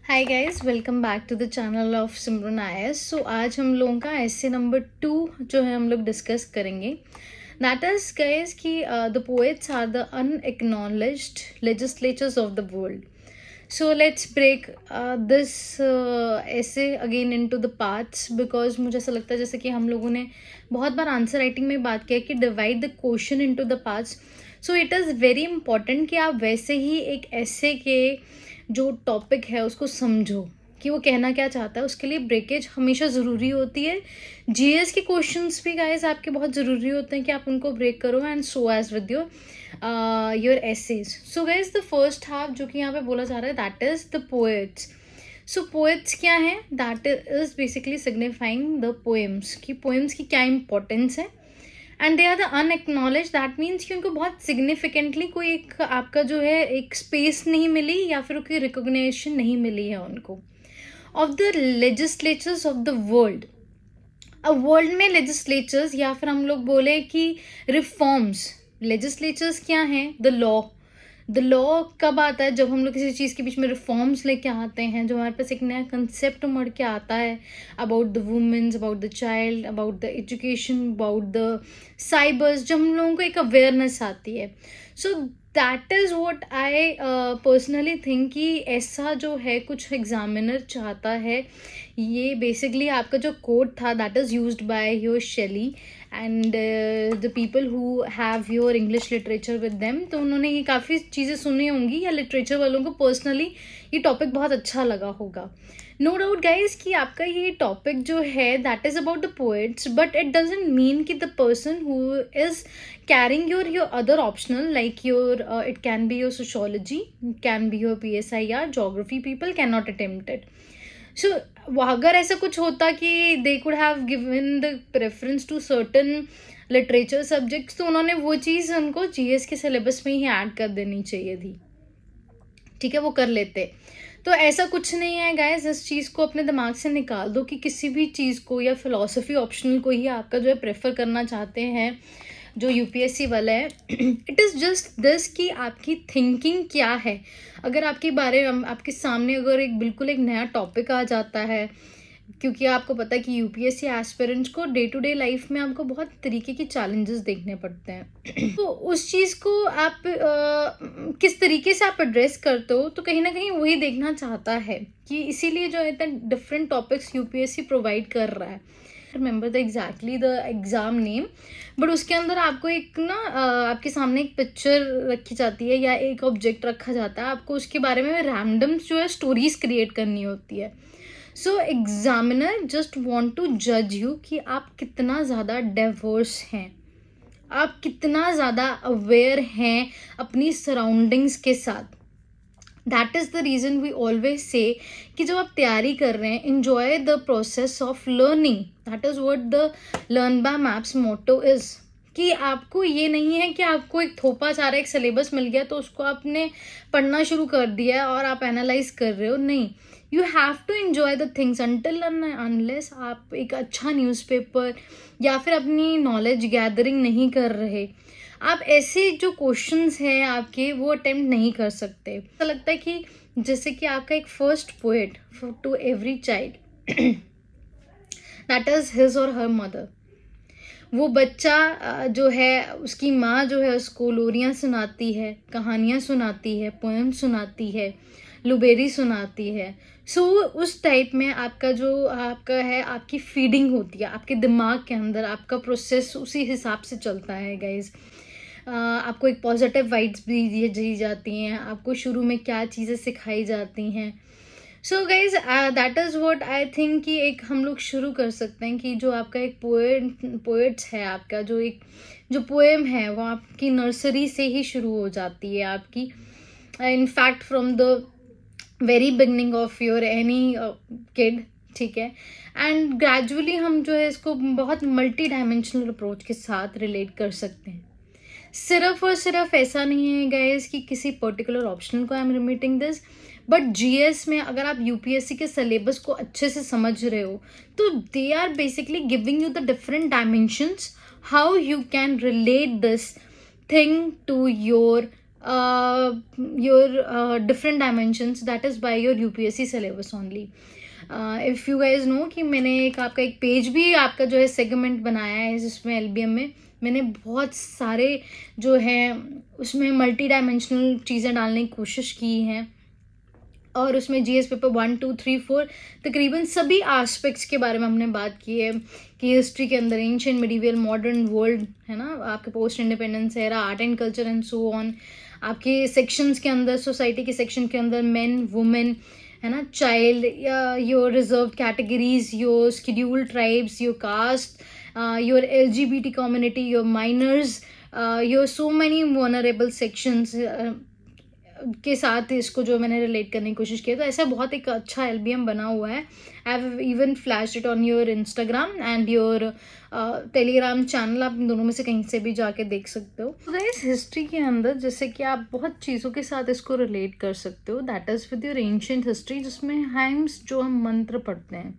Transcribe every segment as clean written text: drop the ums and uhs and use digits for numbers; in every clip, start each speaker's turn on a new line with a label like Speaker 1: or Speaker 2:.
Speaker 1: Hi guys, welcome back to the channel of Simran IAS. So आज हम लोगों का ऐसे नंबर 2 जो है हम लोग डिस्कस करेंगे। दैट इज गाइस कि the poets are the unacknowledged legislators of the world. So let's break this essay again into the parts, because मुझे ऐसा लगता है जैसे कि हम लोगों ने बहुत बार आंसर राइटिंग में बात किया कि divide the question into the parts. So it is very important कि आप वैसे ही एक ऐसे के जो टॉपिक है उसको समझो कि वो कहना क्या चाहता है। उसके लिए ब्रेकेज हमेशा ज़रूरी होती है। जीएस के क्वेश्चंस भी गाइस आपके बहुत ज़रूरी होते हैं कि आप उनको ब्रेक करो, and so as with your essays. So guys the first half जो कि यहाँ पे बोला जा रहा है that is the poets. So poets क्या है? That is basically signifying the poems, कि पोएम्स की क्या इंपॉर्टेंस है। And they are the unacknowledge, that means कि उनको बहुत सिग्निफिकेंटली कोई एक आपका जो है एक स्पेस नहीं मिली या फिर कोई रिकॉग्निशन नहीं मिली है उनको। Of the legislatures of the world, अब वर्ल्ड में लेजिस्लेचर्स या फिर हम लोग बोले कि रिफॉर्म्स। लेजिस्लेचर्स क्या हैं? The law. द लॉ कब आता है? जब हम लोग किसी चीज़ के बीच में रिफॉर्म्स लेके आते हैं, जो हमारे पास एक नया कंसेप्ट उमड़ के आता है about the womens, about the child, about the education, about the cybers, जब हम लोगों को एक अवेयरनेस आती है। So that is what I personally think कि ऐसा जो है कुछ एग्जामिनर चाहता है। ये बेसिकली आपका जो कोड था that is used by your Shelley and the people who have your English literature with them, तो उन्होंने ये काफ़ी चीज़ें सुनी होंगी या लिटरेचर वालों को पर्सनली ये टॉपिक बहुत अच्छा लगा होगा। नो डाउट गाइज कि आपका ये टॉपिक जो है that is about the poets, but it doesn't mean कि the person who is carrying your other optional like your it can be your sociology, can be your PSIR, geography people cannot attempt it. So अगर ऐसा कुछ होता कि they could have given the preference to certain literature subjects, तो उन्होंने वो चीज़ उनको GS के सिलेबस में ही ऐड कर देनी चाहिए थी। ठीक है, वो कर लेते। तो ऐसा कुछ नहीं है गाइस, इस चीज़ को अपने दिमाग से निकाल दो कि किसी भी चीज़ को या फिलॉसफी ऑप्शनल को ही आपका जो है प्रेफर करना चाहते हैं जो यूपीएससी वाला है। इट इज़ जस्ट दिस कि आपकी थिंकिंग क्या है। अगर आपके बारे में आपके सामने अगर एक बिल्कुल एक नया टॉपिक आ जाता है, क्योंकि आपको पता है कि यूपीएससी एस्पिरेंट्स को डे टू डे लाइफ में आपको बहुत तरीके के चैलेंजेस देखने पड़ते हैं। तो उस चीज़ को आप किस तरीके से आप एड्रेस करते हो, तो कहीं ना कहीं वही देखना चाहता है कि इसीलिए जो है इतना डिफरेंट टॉपिक्स यूपीएससी प्रोवाइड कर रहा है। Remember the exactly the exam name, but उसके अंदर आपको एक ना आपके सामने एक पिक्चर रखी जाती है या एक ऑब्जेक्ट रखा जाता है, आपको उसके बारे में रैंडम जो है स्टोरीज क्रिएट करनी होती है। सो एग्जामिनर जस्ट वांट टू जज यू कि आप कितना ज़्यादा डाइवर्स हैं, आप कितना ज़्यादा अवेयर हैं अपनी सराउंडिंग्स के साथ। That is the reason we always say कि जब आप तैयारी कर रहे हैं, enjoy the process of learning. That is what the learn by maps motto is, कि आपको ये नहीं है कि आपको एक थोपा चारा एक सिलेबस मिल गया तो उसको आपने पढ़ना शुरू कर दिया और आप एनालाइज कर रहे हो। नहीं, you have to enjoy the things until unless आप एक अच्छा न्यूज़पेपर या फिर अपनी नॉलेज गैदरिंग नहीं कर रहे, आप ऐसे जो क्वेश्चंस हैं आपके वो अटेम्प्ट नहीं कर सकते। ऐसा लगता है कि जैसे कि आपका एक first poet to every child that is his और हर मदर। वो बच्चा जो है उसकी माँ जो है उसको लोरियाँ सुनाती है, कहानियाँ सुनाती है, पोएम सुनाती है, लुबेरी सुनाती है। सो उस टाइप में आपका जो आपका है आपकी फीडिंग होती है आपके दिमाग के अंदर, आपका प्रोसेस उसी हिसाब से चलता है गाइज। आपको एक पॉजिटिव वाइब्स भी दी जाती हैं, आपको शुरू में क्या चीज़ें सिखाई जाती हैं। So guys that is what I think कि एक हम लोग शुरू कर सकते हैं कि जो आपका एक पोएट्स है, आपका जो एक जो पोएम है वो आपकी नर्सरी से ही शुरू हो जाती है आपकी, in fact from the very beginning of your any kid. ठीक है, एंड ग्रेजुअली हम जो है इसको बहुत मल्टी डायमेंशनल अप्रोच के साथ रिलेट कर सकते हैं। सिर्फ और सिर्फ ऐसा नहीं है गाइस कि किसी पर्टिकुलर ऑप्शन को I am remitting this, but GS में अगर आप यूपीएससी के सिलेबस को अच्छे से समझ रहे हो तो they are basically giving you the different dimensions how you can relate this thing to your your different dimensions, that is by your UPSC syllabus only. If you guys know कि मैंने आपका एक पेज भी आपका जो है segment बनाया है जिसमें LBM में मैंने बहुत सारे जो है उसमें मल्टी डायमेंशनल चीज़ें डालने की कोशिश की हैं, और उसमें GS पेपर 1 2 3 4 तकरीबन सभी एस्पेक्ट्स के बारे में हमने बात की है कि हिस्ट्री के अंदर एंशिएंट, मिडीवियल, मॉडर्न वर्ल्ड, है ना, आपके post independence era, art and culture and so on, आपके सेक्शंस के अंदर, सोसाइटी के सेक्शन के अंदर मेन, वुमेन, है ना, child, your reserve categories, your scheduled tribes, your caste, your LGBT community, your minors, your so many vulnerable sections के साथ इसको जो मैंने रिलेट करने की कोशिश की। तो ऐसा बहुत एक अच्छा LBM बना हुआ है। I have even flash it on your Instagram and your Telegram channel, आप इन दोनों में से कहीं से भी जाके देख सकते हो। तो गाइस हिस्ट्री के अंदर जैसे कि आप बहुत चीज़ों के साथ इसको रिलेट कर सकते हो, that is with your ancient history, जिसमें हाइम्स जो हम मंत्र पढ़ते हैं,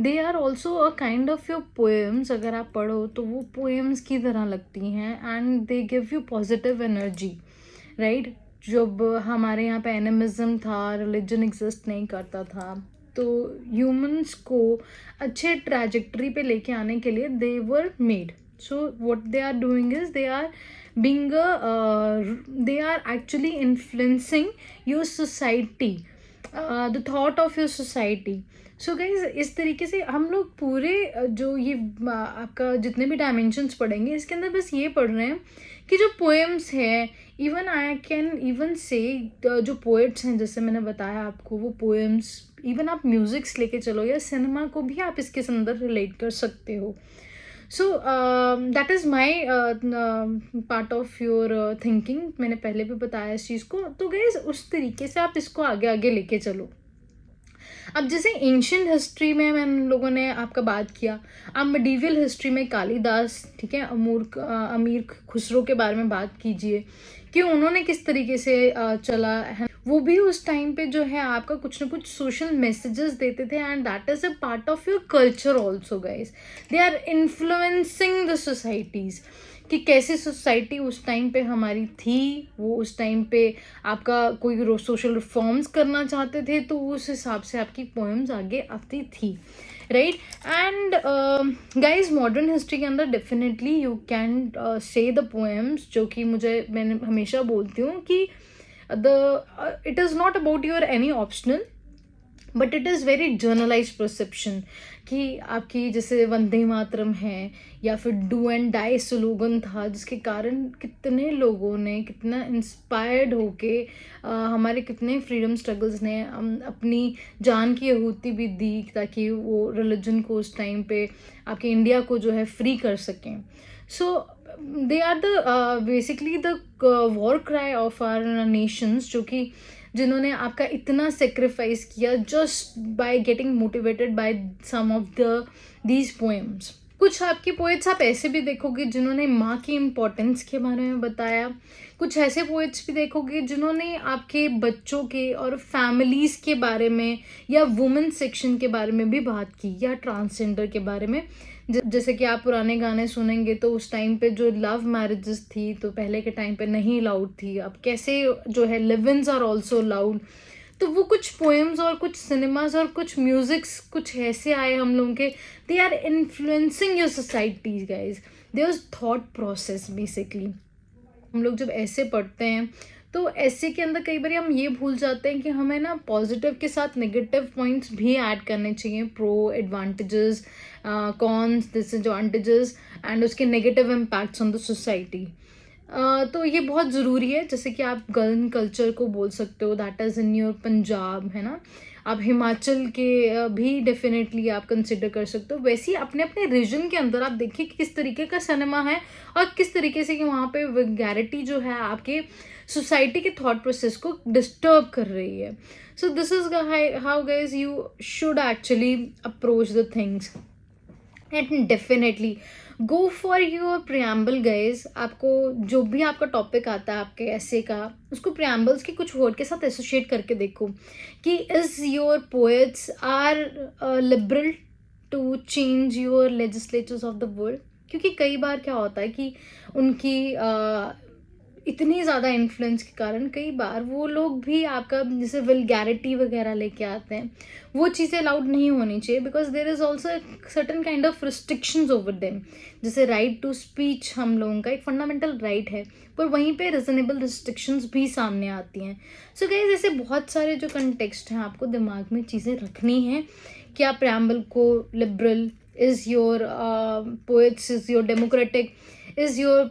Speaker 1: they are also a kind of your poems. अगर आप पढ़ो तो वो पोएम्स की तरह लगती हैं and they give you positive energy, right. जब हमारे यहाँ पे एनिमिज्म था, रिलीजन एग्जिस्ट नहीं करता था, तो ह्यूमंस को अच्छे ट्रैजेक्टरी पे लेके आने के लिए they were made. So what they are doing is they are being they are actually influencing your society, the thought of your society. So guys इस तरीके से हम लोग पूरे जो ये आपका जितने भी डायमेंशंस पढ़ेंगे इसके अंदर बस ये पढ़ रहे हैं कि जो पोएम्स है, इवन आई कैन इवन से जो पोएट्स हैं, जैसे मैंने बताया आपको, वो पोएम्स, इवन आप म्यूजिक्स लेके चलो या सिनेमा को भी आप इसके अंदर रिलेट कर सकते हो। सो that is my part of your thinking. मैंने पहले भी बताया इस चीज़ को। तो गाइज उस तरीके से आप इसको आगे आगे लेके चलो। अब जैसे एंशियंट हिस्ट्री में हम लोगों ने आपका बात किया, अब मिडीवियल हिस्ट्री में कालिदास, ठीक है, अमीर खुसरो के बारे में बात कीजिए कि उन्होंने किस तरीके से चला है। वो भी उस टाइम पे जो है आपका कुछ ना कुछ सोशल मैसेजेस देते थे and that is a part of your culture also guys. They are influencing the societies कि कैसी सोसाइटी उस टाइम पे हमारी थी। वो उस टाइम पे आपका कोई सोशल रिफॉर्म्स करना चाहते थे तो उस हिसाब से आपकी पोएम्स आगे आती थी, right. And guys modern history के अंदर definitely you can say the poems, जो कि मैंने हमेशा बोलती हूँ कि it is not about your any optional, but it is very generalized perception कि आपकी जैसे वंदे मातरम है या फिर डू एंड डाई स्लोगन था, जिसके कारण कितने लोगों ने कितना इंस्पायर्ड होके हमारे कितने फ्रीडम स्ट्रगल्स ने अपनी जान की आहुति भी दी ताकि वो रिलीजन को उस टाइम पे आपके इंडिया को जो है फ्री कर सकें। So they are the basically the war cry of our nations, जो कि जिन्होंने आपका इतना सेक्रीफाइस किया just by getting motivated by some of these poems. कुछ आपकी पोएट्स आप ऐसे भी देखोगे जिन्होंने माँ की इम्पोर्टेंस के बारे में बताया। कुछ ऐसे पोएट्स भी देखोगे जिन्होंने आपके बच्चों के और फैमिलीज के बारे में या वुमेन सेक्शन के बारे में भी बात की, या ट्रांसजेंडर के बारे में। जैसे कि आप पुराने गाने सुनेंगे तो उस टाइम पे जो लव मैरिजेस थी तो पहले के टाइम पे नहीं अलाउड थी, अब कैसे जो है live ins are also allowed. तो वो कुछ पोएम्स और कुछ सिनेमाज और कुछ म्यूजिक्स कुछ ऐसे आए हम लोगों के, they are influencing your societies guys, there is thought process basically. हम लोग जब ऐसे पढ़ते हैं तो ऐसे के अंदर कई बार हम ये भूल जाते हैं कि हमें ना पॉजिटिव के साथ नेगेटिव पॉइंट्स भी ऐड करने चाहिए, pro advantages, cons, disadvantages and उसके negative impacts on the society. तो ये बहुत ज़रूरी है। जैसे कि आप गन कल्चर को बोल सकते हो, that is in your Punjab, है ना। आप हिमाचल के भी डेफिनेटली आप कंसिडर कर सकते हो। वैसे ही अपने अपने रीजन के अंदर आप देखिए कि किस तरीके का सिनेमा है और किस तरीके से कि वहाँ पे वल्गैरिटी जो है आपके सोसाइटी के थॉट प्रोसेस को डिस्टर्ब कर रही है। So this is how guys you should actually approach the things and definitely go for your preamble guys. आपको जो भी आपका टॉपिक आता है आपके ऐसे का, उसको प्रियम्बल्स के कुछ वर्ड के साथ एसोसिएट करके देखो कि is your poets are liberal to change your legislatures of the world. क्योंकि कई बार क्या होता है कि उनकी इतनी ज़्यादा इन्फ्लुएंस के कारण कई बार वो लोग भी आपका जैसे वल्गैरिटी वगैरह लेके आते हैं, वो चीज़ें अलाउड नहीं होनी चाहिए, because there is also certain kind of restrictions over them. जैसे राइट टू स्पीच हम लोगों का एक फंडामेंटल राइट है, पर वहीं पे रिजनेबल रिस्ट्रिक्शंस भी सामने आती हैं। सो गाइस, ऐसे बहुत सारे जो कंटेक्स्ट हैं आपको दिमाग में चीज़ें रखनी है। क्या प्रेम्बल को liberal, is your poets is your democratic, is your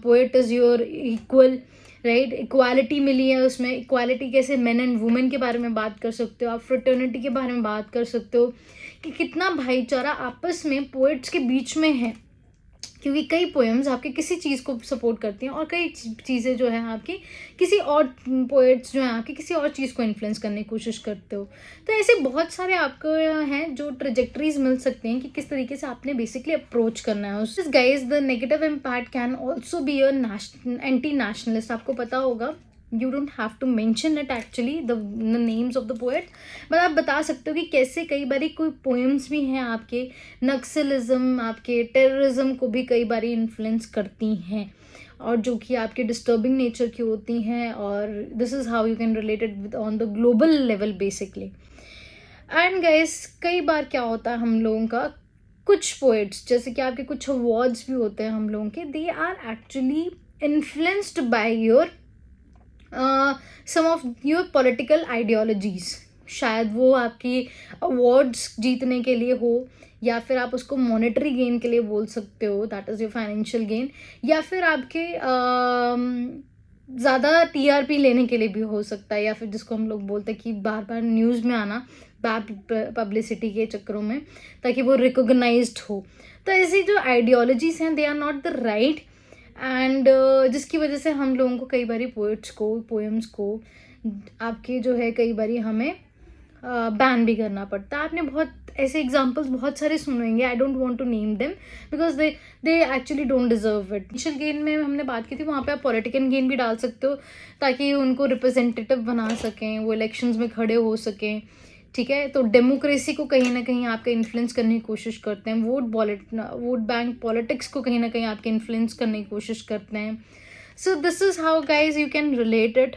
Speaker 1: poet is your equal, right. Equality मिली है उसमें, इक्वालिटी कैसे मेन एंड वुमेन के बारे में बात कर सकते हो आप, फ्रेटर्निटी के बारे में बात कर सकते हो कि कितना भाईचारा आपस में पोएट्स के बीच में है, क्योंकि कई पोएम्स आपके किसी चीज़ को सपोर्ट करती हैं और कई चीज़ें जो है आपकी किसी और पोएट्स जो हैं आपकी किसी और चीज़ को इन्फ्लुएंस करने की कोशिश करते हो। तो ऐसे बहुत सारे आपको हैं जो ट्रेजेक्टरीज मिल सकते हैं कि किस तरीके से आपने बेसिकली अप्रोच करना है उस guys. The negative impact can also be a anti nationalist. आपको पता होगा, you don't have to mention it actually the names of the poet, but आप बता सकते हो कि कैसे कई बारी कोई पोएम्स भी हैं आपके नक्सलिज्म, आपके टेररिज्म को भी कई बारी इन्फ्लुएंस करती हैं, और जो कि आपके डिस्टर्बिंग नेचर की होती हैं, और this is how you can relate it on the global level basically. And guys, कई बार क्या होता है हम लोगों का, कुछ पोएट्स जैसे कि आपके कुछ अवार्ड्स भी होते हैं हम लोगों के, they are actually influenced by your some of your political ideologies. शायद वो आपकी अवार्ड्स जीतने के लिए हो, या फिर आप उसको मॉनेटरी गेन के लिए बोल सकते हो, that is your financial gain, या फिर आपके ज़्यादा टीआरपी लेने के लिए भी हो सकता है, या फिर जिसको हम लोग बोलते हैं कि बार बार न्यूज़ में आना बैड पब्लिसिटी के चक्करों में, ताकि वो रिकॉग्नाइज्ड हो। तो ऐसी जो आइडियोलॉजीज हैं, they are not the right, and जिसकी वजह से हम लोगों को कई बारी पोएट्स को, पोएम्स को आपके जो है कई बारी हमें बैन भी करना पड़ता है। आपने बहुत ऐसे एग्जांपल्स बहुत सारे सुने होंगे, I don't want to name them because they actually don't deserve it. Financial gain में हमने बात की थी, वहाँ पे आप पॉलिटिकल गेन भी डाल सकते हो ताकि उनको रिप्रेजेंटेटिव बना सकें, वो इलेक्शंस में खड़े हो सकें, ठीक है। तो डेमोक्रेसी को कहीं ना कहीं आपके इन्फ्लुएंस करने की कोशिश करते हैं, वोट बैंक पॉलिटिक्स को कहीं ना कहीं आपके इन्फ्लुएंस करने की कोशिश करते हैं। So this is how guys you can relate it.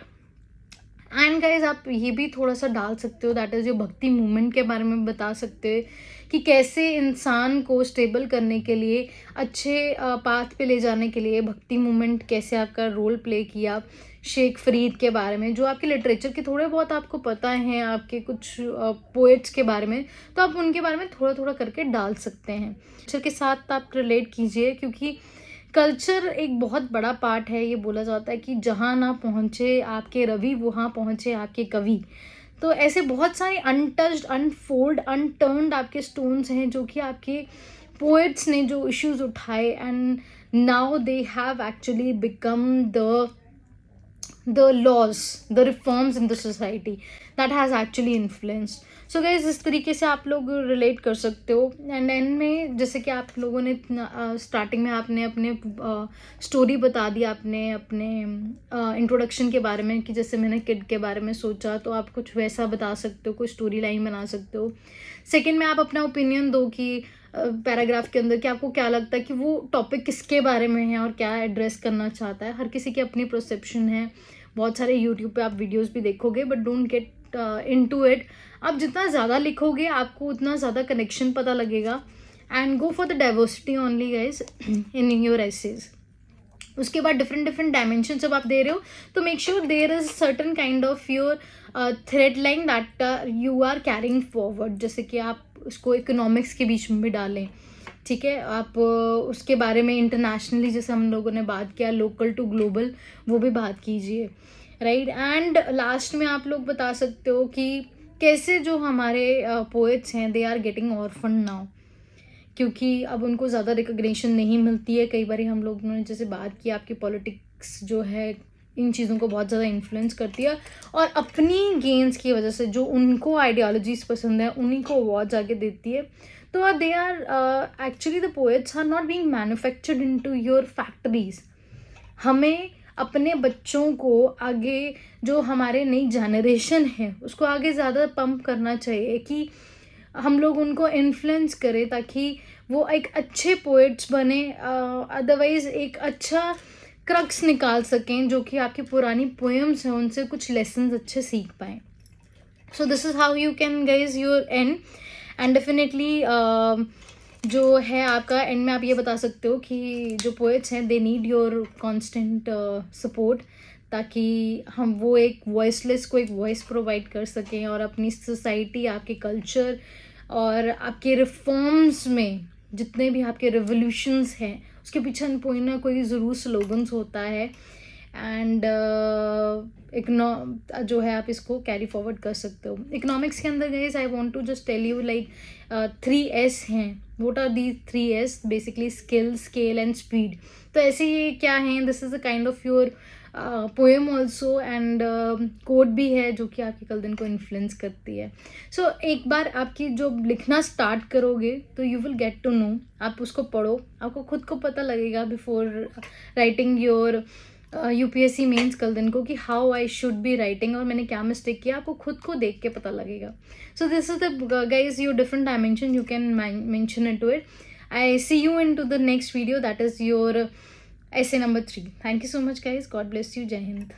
Speaker 1: And guys, आप ये भी थोड़ा सा डाल सकते हो, दैट इज़ जो भक्ति मूवमेंट के बारे में बता सकते हो कि कैसे इंसान को स्टेबल करने के लिए, अच्छे पाथ पे ले जाने के लिए भक्ति मूवमेंट कैसे आपका रोल प्ले किया। शेख फरीद के बारे में, जो आपके लिटरेचर के थोड़े बहुत आपको पता हैं, आपके कुछ पोएट्स के बारे में, तो आप उनके बारे में थोड़ा थोड़ा करके डाल सकते हैं। कल्चर के साथ आप रिलेट कीजिए, क्योंकि कल्चर एक बहुत बड़ा पार्ट है। ये बोला जाता है कि जहाँ ना पहुँचे आपके रवि, वहाँ पहुँचे आपके कवि। तो ऐसे बहुत सारे अनटच्ड, अनफोल्ड, अनटर्न्ड आपके स्टोन्स हैं जो कि आपके पोएट्स ने जो इश्यूज उठाए, and now they have actually become the laws, the reforms in the society that has actually influenced. So guys, इस तरीके से आप लोग रिलेट कर सकते हो। एंड एंड में जैसे कि आप लोगों ने स्टार्टिंग में आपने अपने स्टोरी बता दी, आपने अपने इंट्रोडक्शन के बारे में कि जैसे मैंने किड के बारे में सोचा, तो आप कुछ वैसा बता सकते हो, कोई स्टोरी लाइन बना सकते हो। सेकेंड में आप अपना ओपिनियन दो कि पैराग्राफ के अंदर कि आपको क्या लगता है कि वो टॉपिक किसके बारे में है और क्या एड्रेस करना चाहता है। हर किसी की अपनी परसेप्शन है। बहुत सारे यूट्यूब पे आप वीडियोस भी देखोगे, but don't get into it. आप जितना ज़्यादा लिखोगे आपको उतना ज़्यादा कनेक्शन पता लगेगा, and go for the diversity only guys in your essays. उसके बाद डिफरेंट डिफरेंट डायमेंशन जब आप दे रहे हो, तो make sure there is certain kind of your thread line that you are carrying forward. जैसे कि आप उसको इकोनॉमिक्स के बीच में भी डालें, ठीक है। आप उसके बारे में इंटरनेशनली, जैसे हम लोगों ने बात किया, लोकल टू ग्लोबल, वो भी बात कीजिए, राइट। एंड लास्ट में आप लोग बता सकते हो कि कैसे जो हमारे पोएट्स हैं, they are getting orphan now, क्योंकि अब उनको ज़्यादा रिकग्निशन नहीं मिलती है। कई बार हम लोग ने जैसे बात की, आपकी पॉलिटिक्स जो है इन चीज़ों को बहुत ज़्यादा इन्फ्लुएंस करती है, और अपनी गेन्स की वजह से जो उनको आइडियोलॉजीज पसंद है उन्हीं को अवार्ड्स आगे देती है। तो they are actually the poets are not being manufactured into your factories. हमें अपने बच्चों को आगे, जो हमारे नई जनरेशन है, उसको आगे ज़्यादा पंप करना चाहिए कि हम लोग उनको इन्फ्लुएंस करें ताकि वो एक अच्छे पोएट्स बने। अदरवाइज एक अच्छा क्रक्स निकाल सकें, जो कि आपकी पुरानी पोएम्स हैं उनसे कुछ लेसन्स अच्छे सीख पाएँ. So this is how you can guys your and. And definitely जो है आपका एंड में आप ये बता सकते हो कि जो पोएट्स हैं they need your constant support, ताकि हम वो एक वॉइसलेस को एक वॉइस प्रोवाइड कर सकें और अपनी सोसाइटी, आपके कल्चर और आपके रिफॉर्म्स में जितने भी आपके रेवोल्यूशंस हैं उसके पीछे कोई ना कोई ज़रूर स्लोगन्स होता है. एंड जो है आप इसको कैरी फॉरवर्ड कर सकते हो. इकोनॉमिक्स के अंदर guys I want to just tell you like 3S हैं. What are the 3S? Basically skill, scale and speed. तो ऐसे ये क्या हैं? This is a kind of your poem also and code भी है जो कि आपके कल दिन को इन्फ्लुएंस करती है. सो एक बार आपकी जो लिखना स्टार्ट करोगे तो you will get to know. आप उसको पढ़ो, आपको खुद को पता लगेगा before writing your UPSC mains कल दिन को कि how I should be writing और मैंने क्या मिस्टेक किया, आपको खुद को देख के पता लगेगा. So this is the guys your different dimension you can mention into it. I see you into the next video, that is your essay number 3. Thank you so much guys. God bless you. Jai Hind.